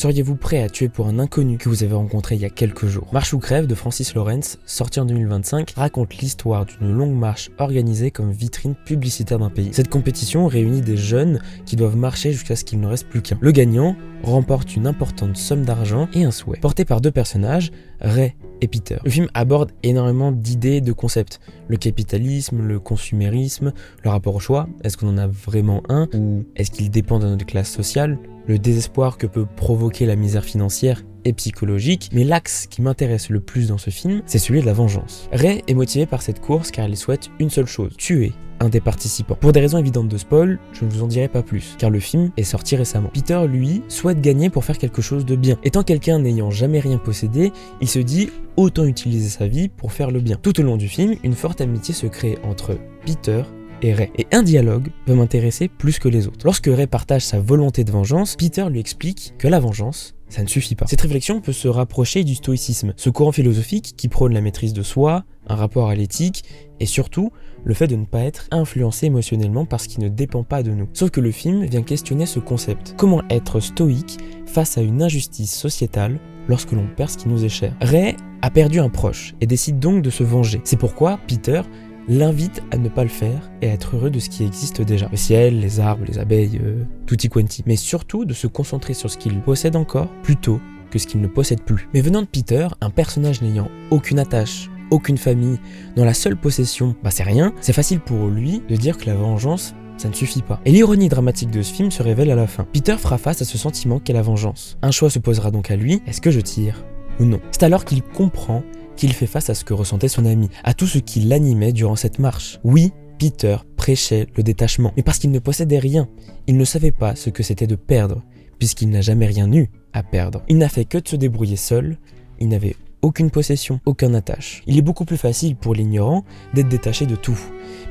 Seriez-vous prêt à tuer pour un inconnu que vous avez rencontré il y a quelques jours? Marche ou crève de Francis Lawrence, sorti en 2025, raconte l'histoire d'une longue marche organisée comme vitrine publicitaire d'un pays. Cette compétition réunit des jeunes qui doivent marcher jusqu'à ce qu'il ne reste plus qu'un. Le gagnant remporte une importante somme d'argent et un souhait. Porté par deux personnages, Ray et Peter. Le film aborde énormément d'idées et de concepts. Le capitalisme, le consumérisme, le rapport au choix, est-ce qu'on en a vraiment un ou est-ce qu'il dépend de notre classe sociale, le désespoir que peut provoquer la misère financière et psychologique, mais l'axe qui m'intéresse le plus dans ce film, c'est celui de la vengeance. Ray est motivé par cette course car il souhaite une seule chose, tuer un des participants. Pour des raisons évidentes de spoil, je ne vous en dirai pas plus, car le film est sorti récemment. Peter, lui, souhaite gagner pour faire quelque chose de bien. Étant quelqu'un n'ayant jamais rien possédé, il se dit autant utiliser sa vie pour faire le bien. Tout au long du film, une forte amitié se crée entre Peter et Ray. Et un dialogue va m'intéresser plus que les autres. Lorsque Ray partage sa volonté de vengeance, Peter lui explique que la vengeance, ça ne suffit pas. Cette réflexion peut se rapprocher du stoïcisme, ce courant philosophique qui prône la maîtrise de soi, un rapport à l'éthique, et surtout, le fait de ne pas être influencé émotionnellement par ce qui ne dépend pas de nous. Sauf que le film vient questionner ce concept. Comment être stoïque face à une injustice sociétale lorsque l'on perd ce qui nous est cher? Ray a perdu un proche et décide donc de se venger. C'est pourquoi Peter l'invite à ne pas le faire et à être heureux de ce qui existe déjà. Le ciel, les arbres, les abeilles, tutti quanti. Mais surtout de se concentrer sur ce qu'il possède encore plutôt que ce qu'il ne possède plus. Mais venant de Peter, un personnage n'ayant aucune attache, aucune famille, dont la seule possession, c'est rien, c'est facile pour lui de dire que la vengeance, ça ne suffit pas. Et l'ironie dramatique de ce film se révèle à la fin. Peter fera face à ce sentiment qu'est la vengeance. Un choix se posera donc à lui, est-ce que je tire ou non? C'est alors qu'il comprend qu'il fait face à ce que ressentait son ami, à tout ce qui l'animait durant cette marche. Oui, Peter prêchait le détachement, mais parce qu'il ne possédait rien, il ne savait pas ce que c'était de perdre, puisqu'il n'a jamais rien eu à perdre. Il n'a fait que de se débrouiller seul, il n'avait aucune possession, aucun attache. Il est beaucoup plus facile pour l'ignorant d'être détaché de tout.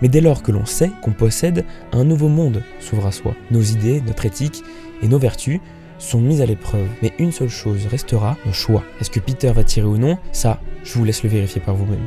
Mais dès lors que l'on sait qu'on possède, un nouveau monde s'ouvre à soi. Nos idées, notre éthique et nos vertus sont mises à l'épreuve. Mais une seule chose restera, nos choix. Est-ce que Peter va tirer ou non? Ça, je vous laisse le vérifier par vous-même.